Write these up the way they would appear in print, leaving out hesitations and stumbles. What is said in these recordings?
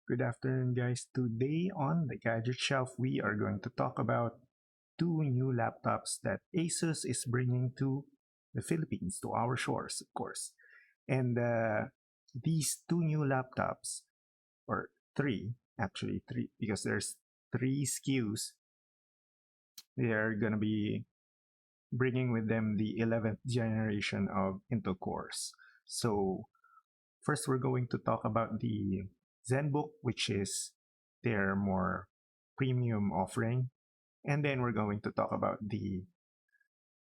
Good afternoon, guys. Today on the Gadget Shelf, we are going to talk about two new laptops that ASUS is bringing to the Philippines, to our shores, of course. And these two new laptops, or three, because there's three SKUs, they are going to be bringing with them the 11th generation of Intel cores. So, first, we're going to talk about the Zenbook, which is their more premium offering, and then we're going to talk about the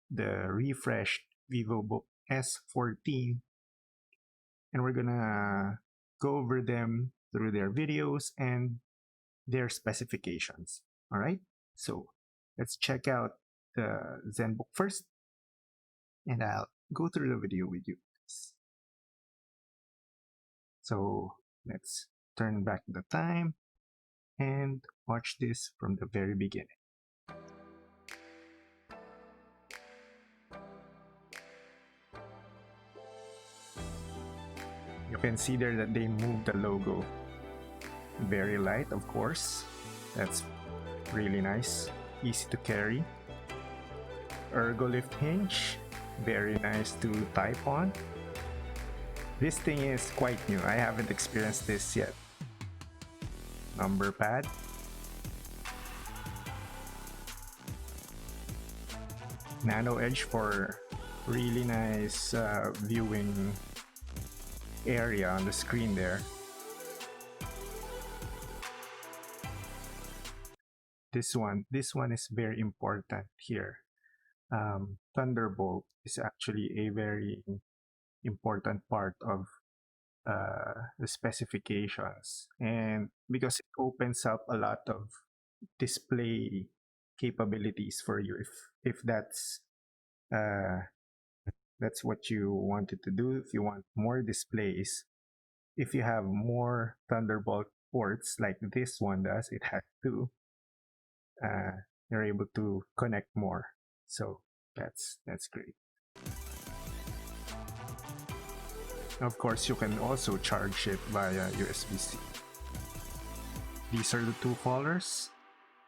refreshed VivoBook S14, and we're gonna go over them through their videos and their specifications. All right, so let's check out the Zenbook first, and I'll go through the video with you. So let's turn back the time and watch this from the very beginning. You can see there that they moved the logo very light, of course. That's really nice, easy to carry. Ergo lift hinge, very nice to type on. This thing is quite new. I haven't experienced this yet. Number pad. Nano edge for really nice viewing area on the screen there. This one is very important here. Thunderbolt is actually a very important part of the specifications, and because it opens up a lot of display capabilities for you if that's what you wanted to do. If you want more displays, if you have more Thunderbolt ports like this one does, it has two, you're able to connect more. So that's great. Of course, you can also charge it via USB-C. These are the two colors.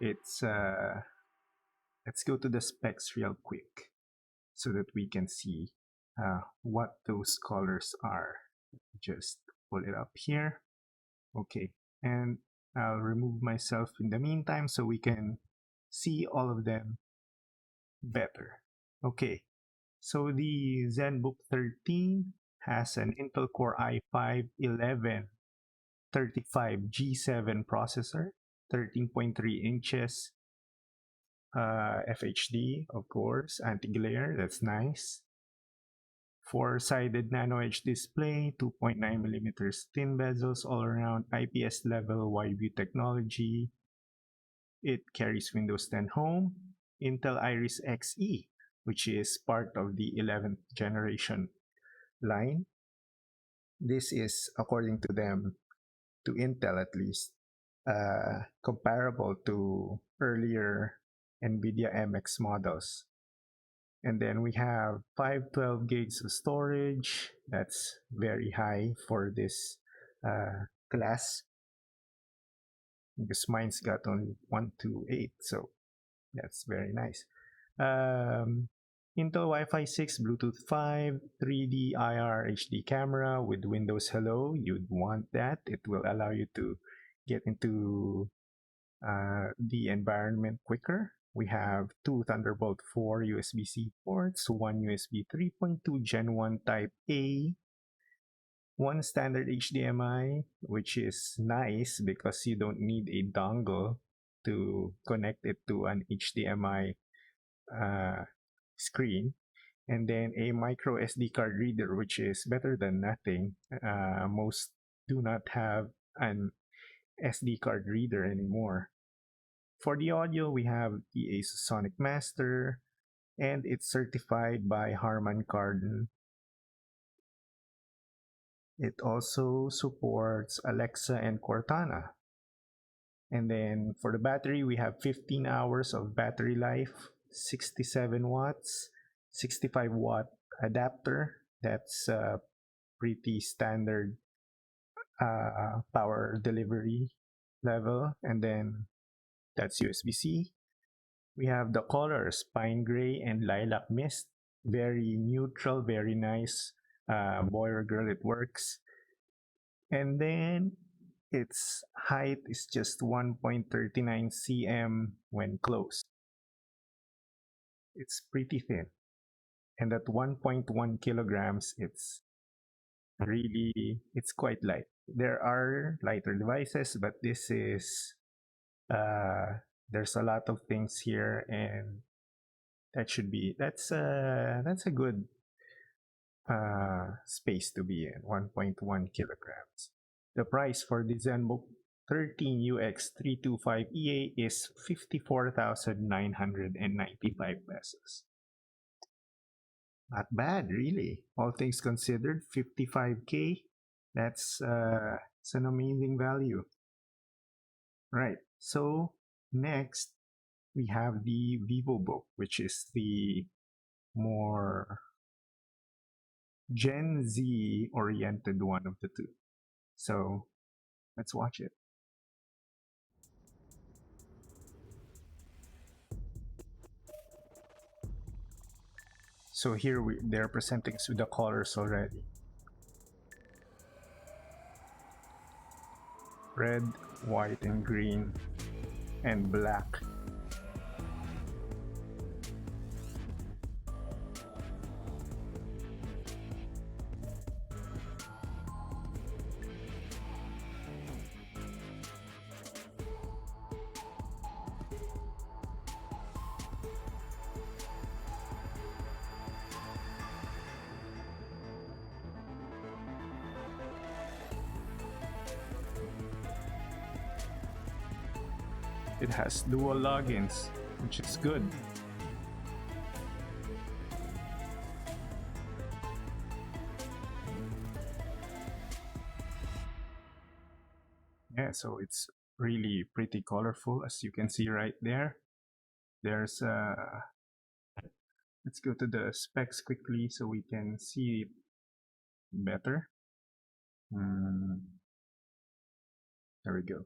It's let's go to the specs real quick so that we can see what those colors are. Just pull it up here. Okay, and I'll remove myself in the meantime so we can see all of them better. Okay, so the Zenbook 13 has an Intel Core i5 1135G7 processor, 13.3 inches, FHD, of course, anti-glare, that's nice. Four-sided nano edge display, 2.9mm thin bezels all around, IPS level wide view technology. It carries Windows 10 Home, Intel Iris Xe, which is part of the 11th generation line. This is, according to them, to Intel at least, comparable to earlier NVIDIA MX models. And then we have 512 gigs of storage. That's very high for this class, because mine's got only 128, so that's very nice. Intel Wi-Fi 6, Bluetooth 5, 3D IR HD camera with Windows Hello. You'd want that. It will allow you to get into the environment quicker. We have two Thunderbolt 4 USB-C ports, one USB 3.2 Gen 1 Type A, one standard HDMI, which is nice because you don't need a dongle to connect it to an HDMI screen, and then a micro SD card reader, which is better than nothing. Most do not have an SD card reader anymore. For the audio, we have the ASUS Sonic Master, and it's certified by Harman Kardon. It also supports Alexa and Cortana. And then for the battery, we have 15 hours of battery life, 67 watts, 65 watt adapter. That's pretty standard power delivery level, and then that's USB-C. We have the colors pine gray and lilac mist, very neutral, very nice. Boy or girl, it works. And then its height is just 1.39 cm when closed. It's pretty thin. And at 1.1 kilograms, it's quite light. There are lighter devices, but this is, there's a lot of things here, and that's a good space to be in, 1.1 kilograms. The price for the Zenbook 13 UX325EA is 54,995 pesos. Not bad, really. All things considered, 55K. It's an amazing value. Right. So next we have the VivoBook, which is the more Gen Z oriented one of the two. So let's watch it. So here they're presenting us with the colors already. Red, white, and green, and black. It has dual logins, which is good. Yeah, so it's really pretty colorful, as you can see right there. There's let's go to the specs quickly so we can see it better. There we go.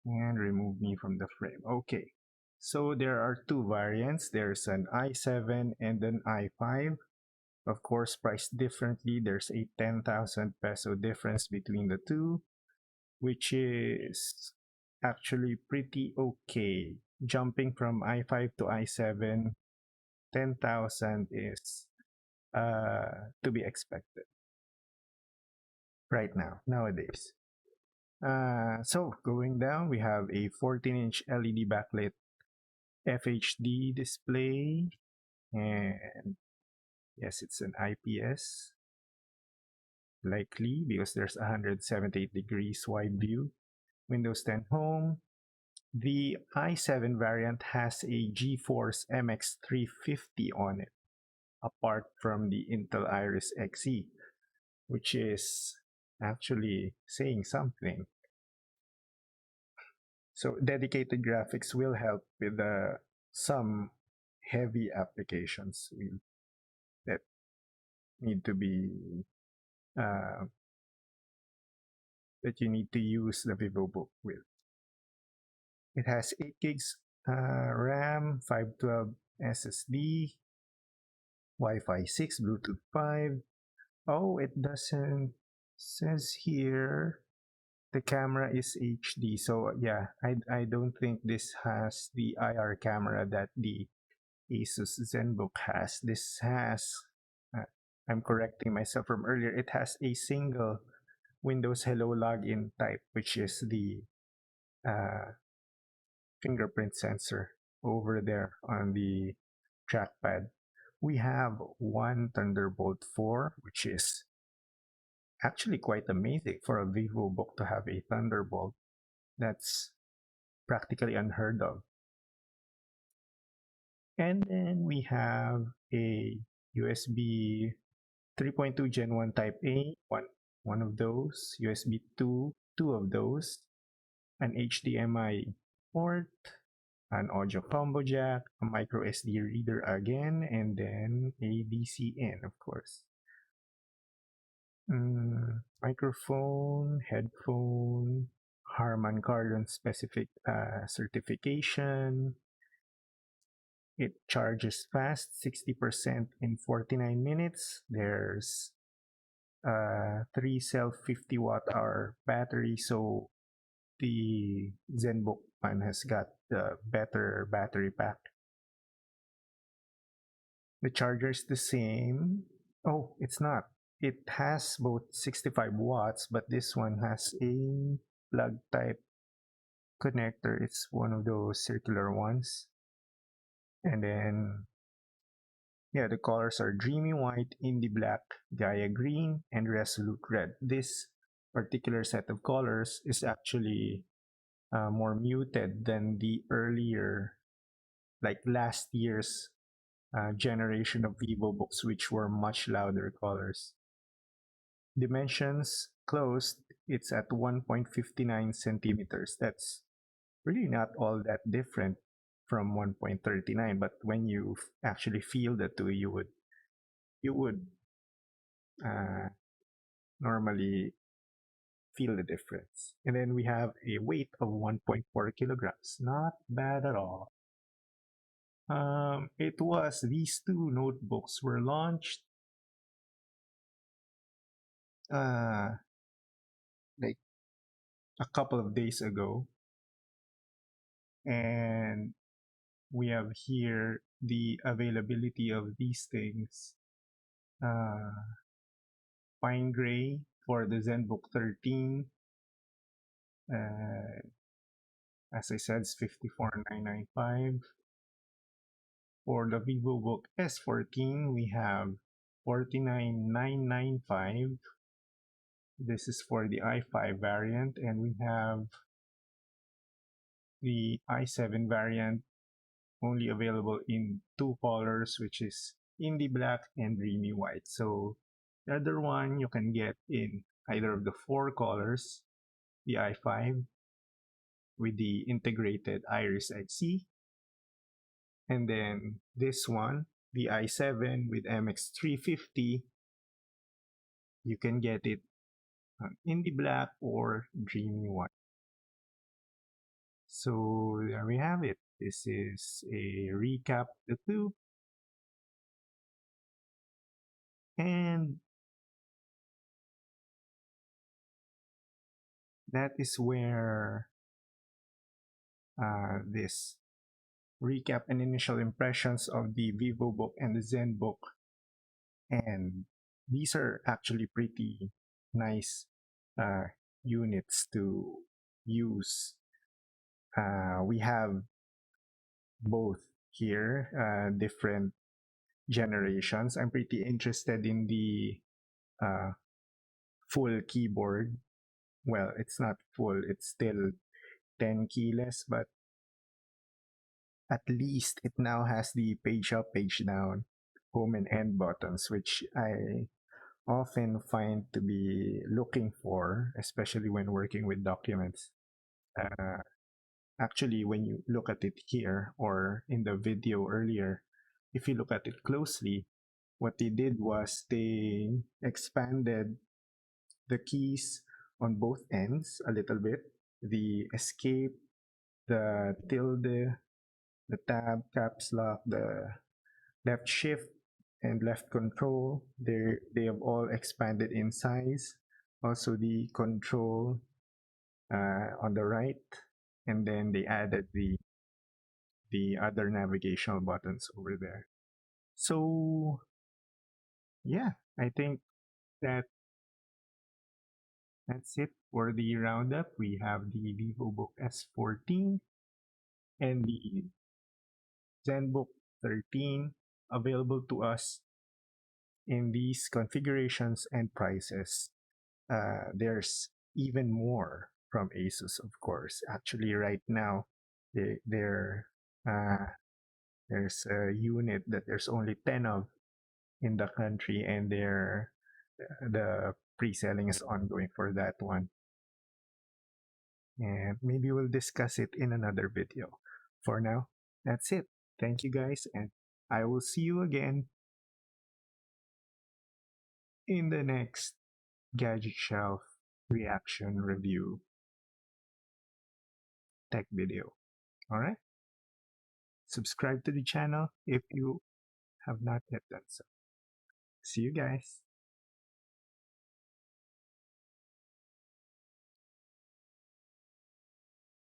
And remove me from the frame. Okay. So there are two variants. There's an i7 and an i5. Of course, priced differently. There's a 10,000 peso difference between the two, which is actually pretty okay. Jumping from i5 to i7, 10,000 is to be expected right now, nowadays. So going down, we have a 14-inch LED backlit FHD display, and yes, it's an IPS, likely because there's 178 degrees wide view. Windows 10 Home. The i7 variant has a GeForce MX 350 on it, apart from the Intel Iris Xe, which is actually saying something. So dedicated graphics will help with some heavy applications that need to be that you need to use the VivoBook with. It has 8 gigs RAM, 512 SSD, Wi-Fi 6, Bluetooth 5. Oh, it doesn't says here the camera is HD. So yeah, I don't think this has the IR camera that the ASUS Zenbook has. This has, I'm correcting myself from earlier, it has a single Windows Hello login type, which is the fingerprint sensor over there on the trackpad. We have one Thunderbolt 4, which is actually quite amazing for a VivoBook to have a Thunderbolt. That's practically unheard of. And then we have a USB 3.2 Gen 1 Type A, one of those, USB 2, two of those, an HDMI port, an audio combo jack, a micro SD reader again, and then a DC in, of course. microphone, headphone, Harman Kardon specific certification. It charges fast, 60% in 49 minutes. There's three cell 50 watt hour battery, so the Zenbook one has got the better battery pack. The charger is the same. Oh, it's not. It has both 65 watts, but this one has a plug type connector. It's one of those circular ones. And then, yeah, the colors are Dreamy White, Indie Black, Gaia Green, and Resolute Red. This particular set of colors is actually more muted than the earlier, like last year's generation of VivoBooks, which were much louder colors. Dimensions closed, it's at 1.59 centimeters. That's really not all that different from 1.39, but when you actually feel the two, you would uh, normally feel the difference. And then we have a weight of 1.4 kilograms. Not bad at all. It was these two notebooks were launched uh, like a couple of days ago, and we have here the availability of these things. Uh, Pine Gray for the Zenbook 13. Uh, as I said, it's 54,995. For the VivoBook S14, we have 49,995. This is for the i5 variant, and we have the i7 variant only available in two colors, which is Indie Black and Dreamy White. So the other one you can get in either of the four colors, the i5 with the integrated Iris IC, and then this one, the i7 with MX350, you can get it on Indie Black or Dreamy White. So there we have it. This is a recap of the two. And that is where this recap and initial impressions of the VivoBook and the ZenBook. And these are actually pretty nice uh, units to use. We have both here, different generations. I'm pretty interested in the uh, full keyboard. Well, it's not full, it's still 10 keyless, but at least it now has the page up, page down, home and end buttons, which I often find to be looking for, especially when working with documents. Uh, Actually, when you look at it here or in the video earlier, if you look at it closely, what they did was they expanded the keys on both ends a little bit. The escape, the tilde, the tab, caps lock, the left shift, and left control. They have all expanded in size. Also, the control on the right, and then they added the other navigational buttons over there. So yeah, I think that that's it for the roundup. We have the VivoBook S14 and the ZenBook 13 available to us in these configurations and prices. There's even more from ASUS, of course. Actually, right now, they're, there's a unit that there's only 10 of in the country, and the pre-selling is ongoing for that one. And maybe we'll discuss it in another video. For now, that's it. Thank you guys, and I will see you again in the next gadget shelf reaction review tech video. All right? Subscribe to the channel if you have not yet done so. See you guys.